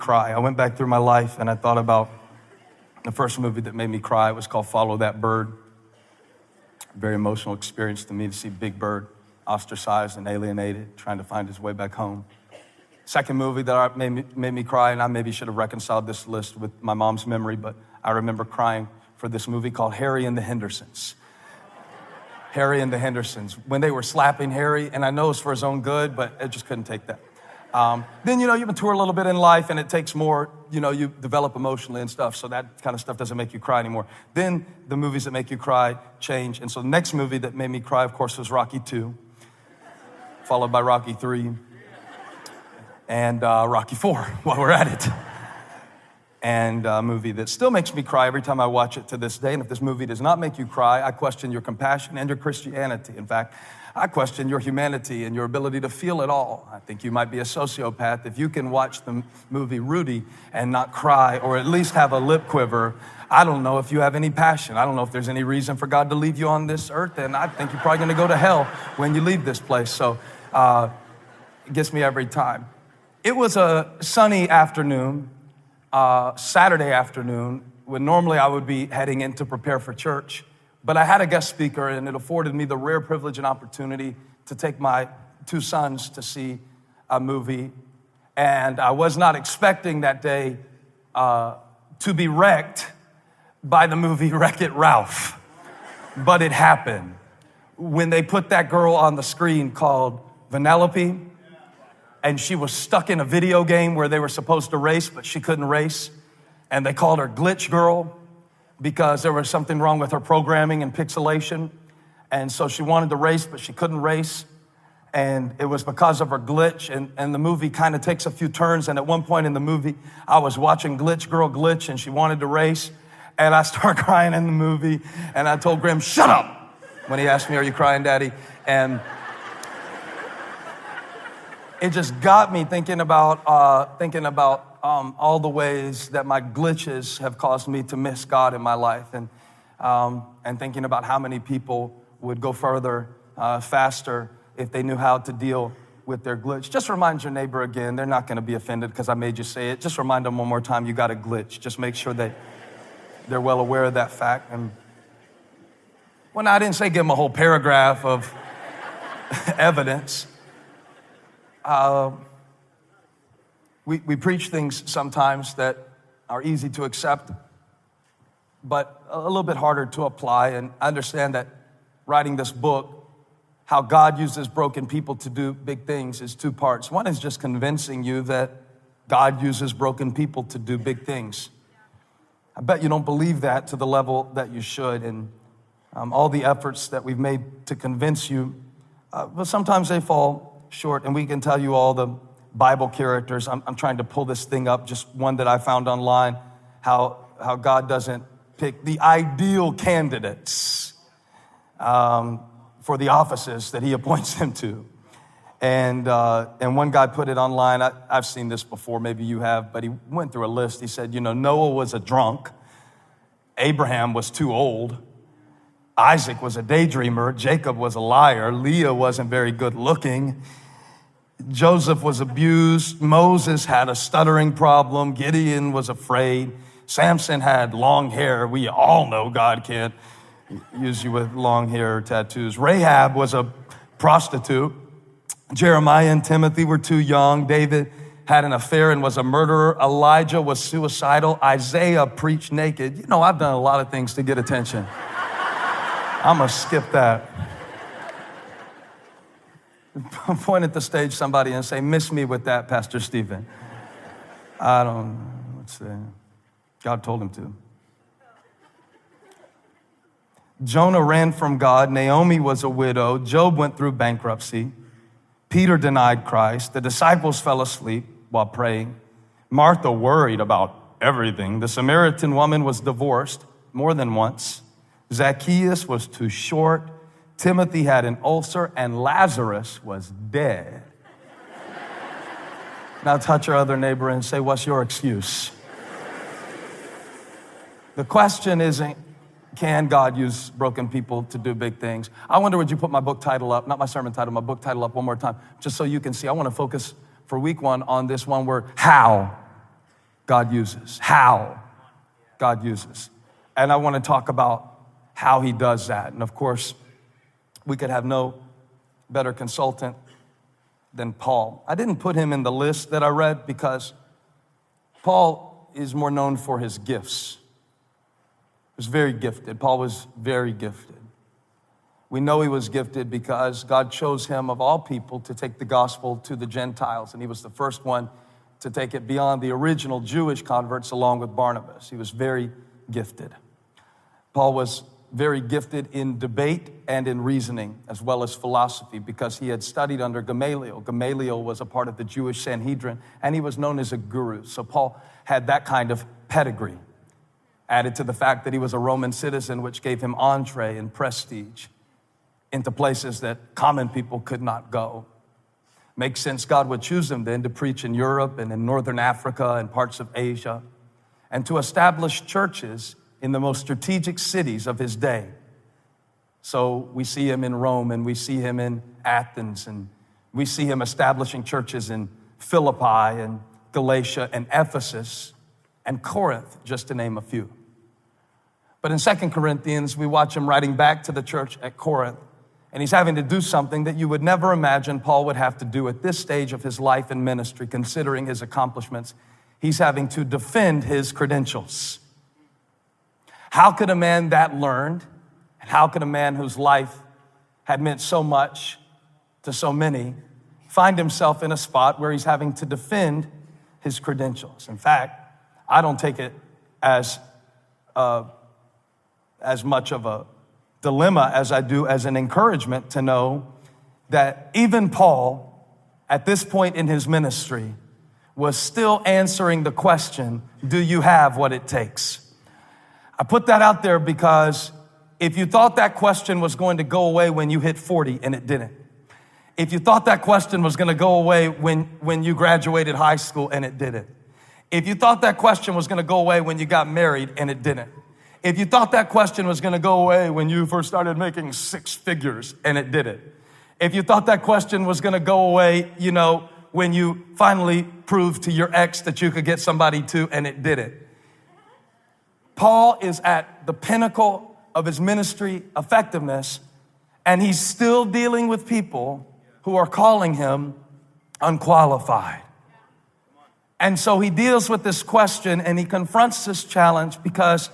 cry. I went back through my life and I thought about the first movie that made me cry. It was called Follow That Bird. Very emotional experience to me to see Big Bird ostracized and alienated, trying to find his way back home. Second movie that made me cry, and I maybe should have reconciled this list with my mom's memory, but I remember crying for this movie called Harry and the Hendersons. Harry and the Hendersons, when they were slapping Harry, and I know it's for his own good, but I just couldn't take that. Then, you mature a little bit in life and it takes more, you develop emotionally and stuff. So that kind of stuff doesn't make you cry anymore. Then the movies that make you cry change. And so the next movie that made me cry, of course, was Rocky 2, followed by Rocky 3, and Rocky 4 while we're at it. And a movie that still makes me cry every time I watch it to this day. And if this movie does not make you cry, I question your compassion and your Christianity. In fact, I question your humanity and your ability to feel it all. I think you might be a sociopath if you can watch the movie Rudy and not cry or at least have a lip quiver. I don't know if you have any passion. I don't know if there's any reason for God to leave you on this earth, and I think you're probably gonna go to hell when you leave this place. So it gets me every time. It was a sunny afternoon, Saturday afternoon, when normally I would be heading in to prepare for church. But I had a guest speaker, and it afforded me the rare privilege and opportunity to take my two sons to see a movie. And I was not expecting that day to be wrecked by the movie Wreck-It Ralph. But it happened. When they put that girl on the screen called Vanellope, and she was stuck in a video game where they were supposed to race, but she couldn't race. And they called her Glitch Girl, because there was something wrong with her programming and pixelation. And so she wanted to race, but she couldn't race. And it was because of her glitch. And the movie kind of takes a few turns. And at one point in the movie, I was watching Glitch Girl glitch, and she wanted to race. And I started crying in the movie. And I told Grim, shut up, when he asked me, are you crying, Daddy? And it just got me thinking about all the ways that my glitches have caused me to miss God in my life, and thinking about how many people would go further, faster if they knew how to deal with their glitch. Just remind your neighbor again. They're not going to be offended because I made you say it. Just remind them one more time, you got a glitch. Just make sure that they're well aware of that fact. And well, I didn't say give them a whole paragraph of evidence. We preach things sometimes that are easy to accept, but a little bit harder to apply. And I understand that writing this book, how God uses broken people to do big things, is two parts. One is just convincing you that God uses broken people to do big things. I bet you don't believe that to the level that you should. And all the efforts that we've made to convince you, but sometimes they fall short. And we can tell you all the Bible characters. I'm trying to pull this thing up, just one that I found online, how God doesn't pick the ideal candidates for the offices that he appoints them to. And one guy put it online. I've seen this before, maybe you have, but he went through a list. He said, Noah was a drunk. Abraham was too old. Isaac was a daydreamer. Jacob was a liar. Leah wasn't very good looking. Joseph was abused. Moses had a stuttering problem. Gideon was afraid. Samson had long hair. We all know God can't use you with long hair or tattoos. Rahab was a prostitute. Jeremiah and Timothy were too young. David had an affair and was a murderer. Elijah was suicidal. Isaiah preached naked. I've done a lot of things to get attention. I'm going to skip that. Point at the stage somebody and say, miss me with that, Pastor Stenven. I don't know. Let's see. God told him to. Jonah ran from God. Naomi was a widow. Job went through bankruptcy. Peter denied Christ. The disciples fell asleep while praying. Martha worried about everything. The Samaritan woman was divorced more than once. Zacchaeus was too short. Timothy had an ulcer, and Lazarus was dead. Now touch your other neighbor and say, what's your excuse? The question isn't, can God use broken people to do big things? I wonder, would you put my book title up, not my sermon title, my book title up one more time, just so you can see. I want to focus for week one on this one word, how. God uses, how God uses. And I want to talk about how he does that. And of course, we could have no better consultant than Paul. I didn't put him in the list that I read because Paul is more known for his gifts. He was very gifted. Paul was very gifted. We know he was gifted because God chose him of all people to take the gospel to the Gentiles. And he was the first one to take it beyond the original Jewish converts along with Barnabas. He was very gifted. Paul was very gifted in debate and in reasoning as well as philosophy because he had studied under Gamaliel. Gamaliel was a part of the Jewish Sanhedrin and he was known as a guru. So Paul had that kind of pedigree, added to the fact that he was a Roman citizen, which gave him entree and prestige into places that common people could not go. Makes sense God would choose him then to preach in Europe and in Northern Africa and parts of Asia and to establish churches in the most strategic cities of his day. So we see him in Rome and we see him in Athens and we see him establishing churches in Philippi and Galatia and Ephesus and Corinth, just to name a few. But in 2 Corinthians, we watch him writing back to the church at Corinth, and he's having to do something that you would never imagine Paul would have to do at this stage of his life and ministry, considering his accomplishments. He's having to defend his credentials. How could a man that learned, and how could a man whose life had meant so much to so many, find himself in a spot where he's having to defend his credentials? In fact, I don't take it as much of a dilemma as I do as an encouragement to know that even Paul, at this point in his ministry, was still answering the question, do you have what it takes? I put that out there because if you thought that question was going to go away when you hit 40 and it didn't, if you thought that question was going to go away when you graduated high school and it didn't, if you thought that question was going to go away when you got married and it didn't, if you thought that question was going to go away when you first started making six figures and it didn't, if you thought that question was going to go away, when you finally proved to your ex that you could get somebody to and it didn't. Paul is at the pinnacle of his ministry effectiveness, and he's still dealing with people who are calling him unqualified. And so he deals with this question and he confronts this challenge because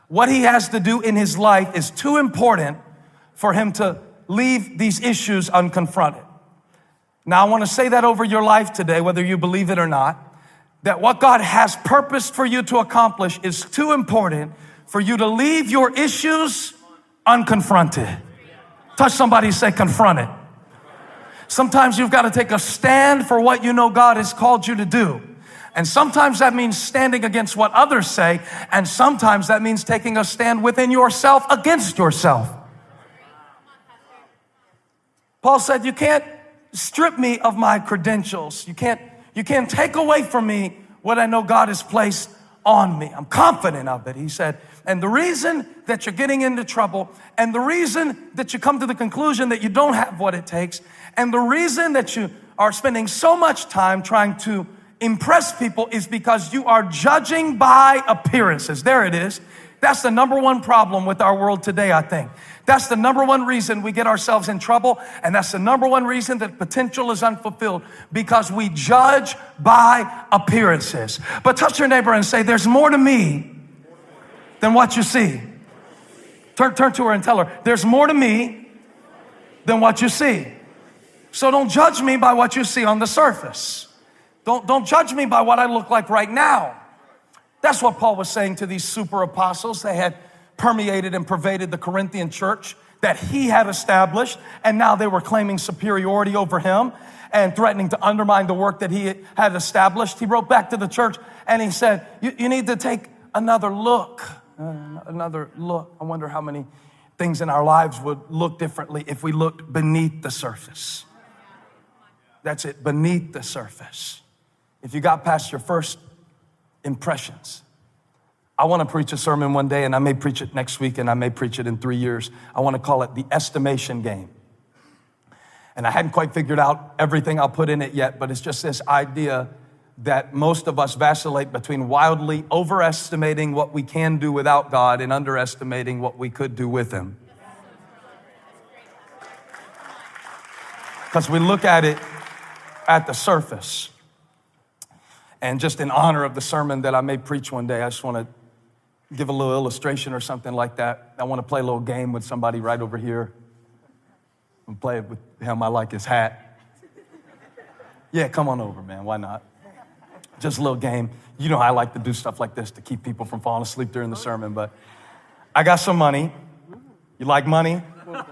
what he has to do in his life is too important for him to leave these issues unconfronted. Now, I want to say that over your life today, whether you believe it or not, that what God has purposed for you to accomplish is too important for you to leave your issues unconfronted. Touch somebody and say, confront it. Sometimes you've got to take a stand for what you know God has called you to do. And sometimes that means standing against what others say, and sometimes that means taking a stand within yourself against yourself. Paul said, you can't strip me of my credentials. You can't take away from me what I know God has placed on me. I'm confident of it, he said. And the reason that you're getting into trouble, and the reason that you come to the conclusion that you don't have what it takes, and the reason that you are spending so much time trying to impress people is because you are judging by appearances. There it is. That's the number one problem with our world today, I think. That's the number one reason we get ourselves in trouble, and that's the number one reason that potential is unfulfilled, because we judge by appearances. But touch your neighbor and say, there's more to me than what you see. Turn to her and tell her, there's more to me than what you see. So don't judge me by what you see on the surface. Don't judge me by what I look like right now. That's what Paul was saying to these super apostles. They had permeated and pervaded the Corinthian church that he had established, and now they were claiming superiority over him and threatening to undermine the work that he had established. He wrote back to the church and he said, you need to take another look. Another look. I wonder how many things in our lives would look differently if we looked beneath the surface. That's it, beneath the surface. If you got past your first impressions. I want to preach a sermon one day, and I may preach it next week, and I may preach it in 3 years. I want to call it the estimation game. And I hadn't quite figured out everything I'll put in it yet, but it's just this idea that most of us vacillate between wildly overestimating what we can do without God and underestimating what we could do with Him. Because we look at it at the surface. And just in honor of the sermon that I may preach one day, I just want to give a little illustration or something like that. I want to play a little game with somebody right over here. I'm playing with him. I like his hat. Yeah, come on over, man. Why not? Just a little game. You know I like to do stuff like this to keep people from falling asleep during the sermon, but I got some money. You like money? A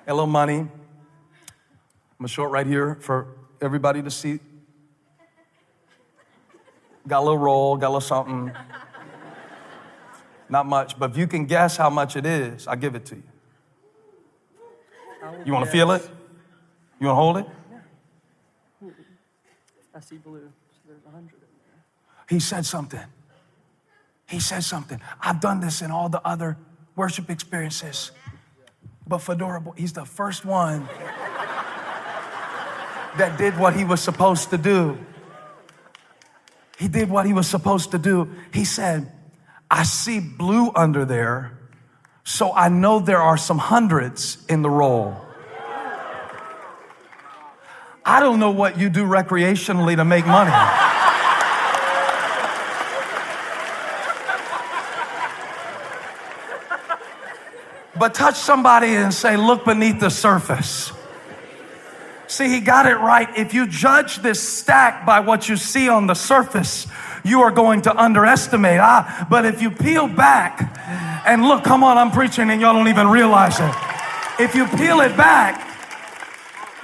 little money. I'm gonna show it right here for everybody to see. Got a little roll, got a little something. Not much, but if you can guess how much it is, I'll give it to you. You want to feel it? You want to hold it? Yeah. I see blue, so there's 100 in there. He said something. He said something. I've done this in all the other worship experiences, but Fedora, he's the first one that did what he was supposed to do. He did what he was supposed to do. He said, I see blue under there, so I know there are some hundreds in the roll. I don't know what you do recreationally to make money. But touch somebody and say, look beneath the surface. See, he got it right. If you judge this stack by what you see on the surface, you are going to underestimate. But if you peel back and look, come on, I'm preaching and y'all don't even realize it. If you peel it back,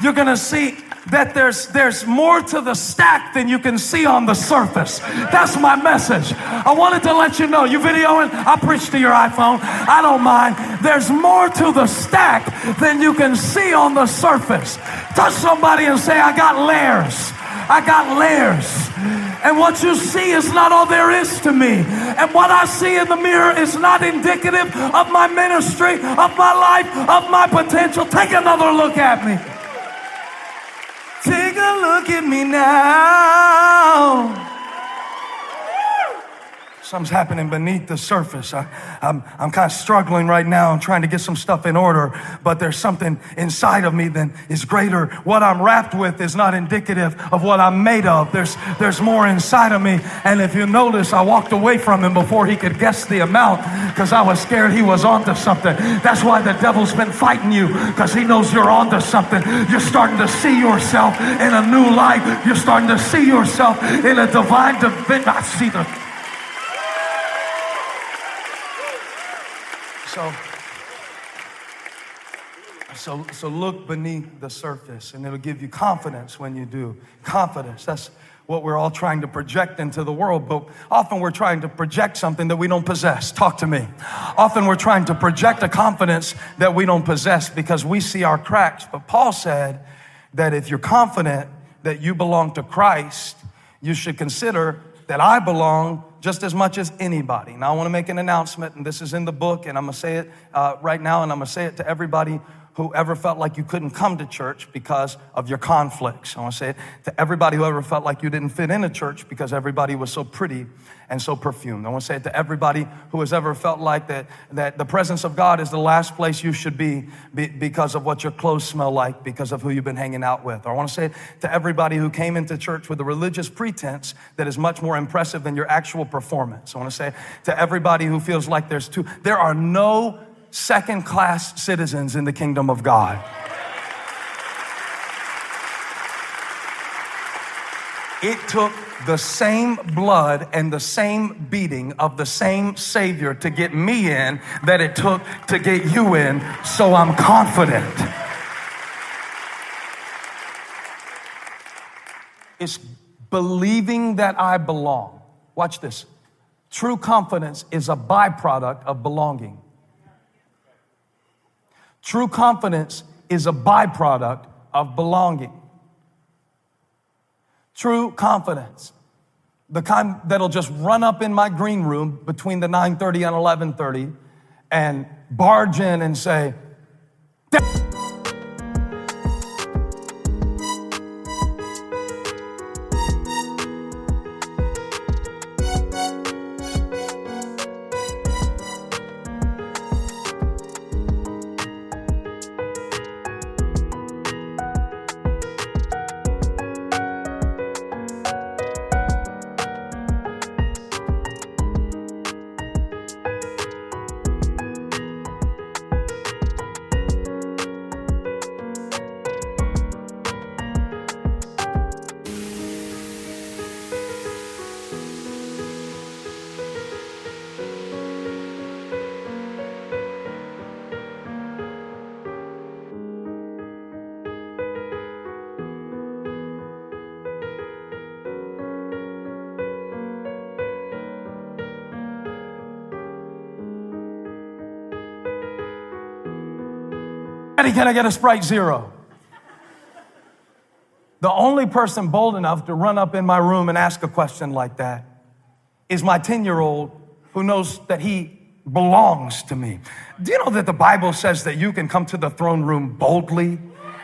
you're going to see that there's more to the stack than you can see on the surface. That's my message. I wanted to let you know. You videoing? I'll preach to your iPhone. I don't mind. There's more to the stack than you can see on the surface. Touch somebody and say, I got layers. I got layers. And what you see is not all there is to me. And what I see in the mirror is not indicative of my ministry, of my life, of my potential. Take another look at me. Take a look at me now. Something's happening beneath the surface. I'm kind of struggling right now. I'm trying to get some stuff in order, but there's something inside of me that is greater. What I'm wrapped with is not indicative of what I'm made of. There's more inside of me. And if you notice, I walked away from him before he could guess the amount because I was scared he was onto something. That's why the devil's been fighting you, because he knows you're onto something. You're starting to see yourself in a new light. You're starting to see yourself in a divine divinity. I see the... So look beneath the surface, and it'll give you confidence when you do. Confidence, that's what we're all trying to project into the world, but often we're trying to project something that we don't possess. Talk to me. Often we're trying to project a confidence that we don't possess because we see our cracks. But Paul said that if you're confident that you belong to Christ, you should consider that I belong just as much as anybody. Now I want to make an announcement, and this is in the book, and I'm going to say it right now, and I'm going to say it to everybody who ever felt like you couldn't come to church because of your conflicts. I want to say it to everybody who ever felt like you didn't fit in a church because everybody was so pretty and so perfumed. I want to say it to everybody who has ever felt like that the presence of God is the last place you should be because of what your clothes smell like, because of who you've been hanging out with. Or I want to say it to everybody who came into church with a religious pretense that is much more impressive than your actual performance. I want to say it to everybody who feels like there are no second-class citizens in the kingdom of God. It took the same blood and the same beating of the same Savior to get me in that it took to get you in, so I'm confident. It's believing that I belong. Watch this. True confidence is a byproduct of belonging. True confidence is a byproduct of belonging. True confidence, the kind that'll just run up in my green room between the 9:30 and 11:30 and barge in and say, Daddy, can I get a Sprite Zero? The only person bold enough to run up in my room and ask a question like that is my 10-year-old who knows that he belongs to me. Do you know that the Bible says that you can come to the throne room boldly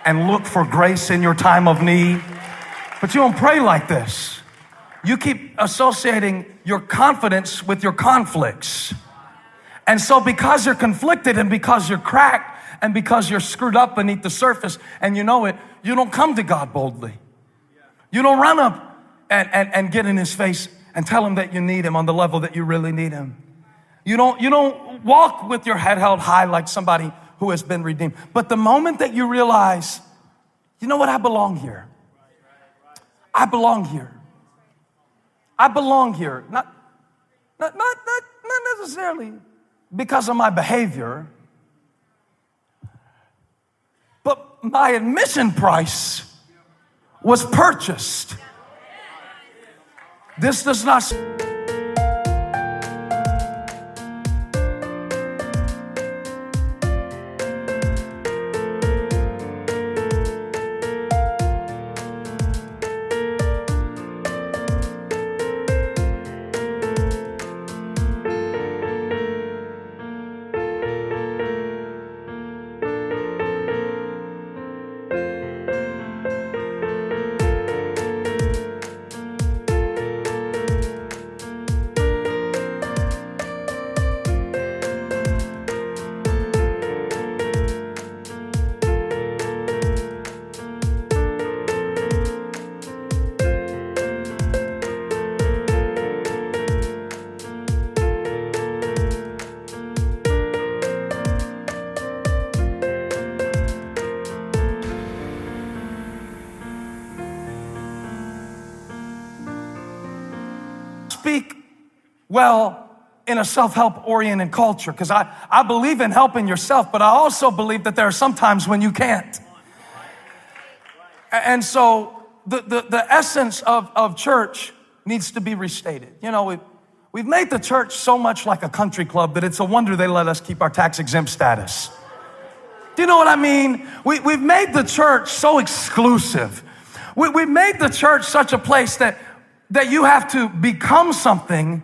and look for grace in your time of need? But you don't pray like this. You keep associating your confidence with your conflicts. And so because you're conflicted and because you're cracked and because you're screwed up beneath the surface and you know it, you don't come to God boldly. You don't run up and get in his face and tell him that you need him on the level that you really need him. You don't walk with your head held high like somebody who has been redeemed. But the moment that you realize, you know what, I belong here. I belong here. I belong here. Not necessarily because of my behavior, but my admission price was purchased. This does not... speak well in a self-help oriented culture because I believe in helping yourself, but I also believe that there are some times when you can't. And so the essence of church needs to be restated. You know, we've made the church so much like a country club that it's a wonder they let us keep our tax-exempt status. Do you know what I mean? We've made the church so exclusive. We've made the church such a place that you have to become something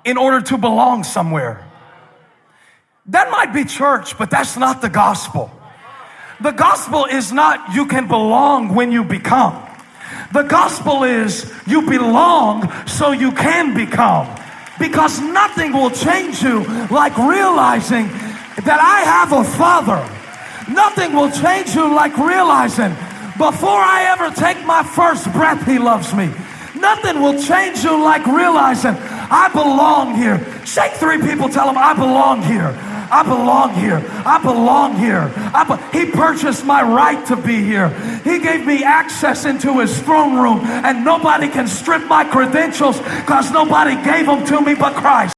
in order to belong somewhere. That might be church, but that's not the gospel. The gospel is not you can belong when you become. The gospel is you belong so you can become. Because nothing will change you like realizing that I have a Father. Nothing will change you like realizing before I ever take my first breath, He loves me. Nothing will change you like realizing I belong here. Shake 3 people, tell them I belong here. I belong here. I belong here. He purchased my right to be here. He gave me access into His throne room, and nobody can strip my credentials because nobody gave them to me but Christ.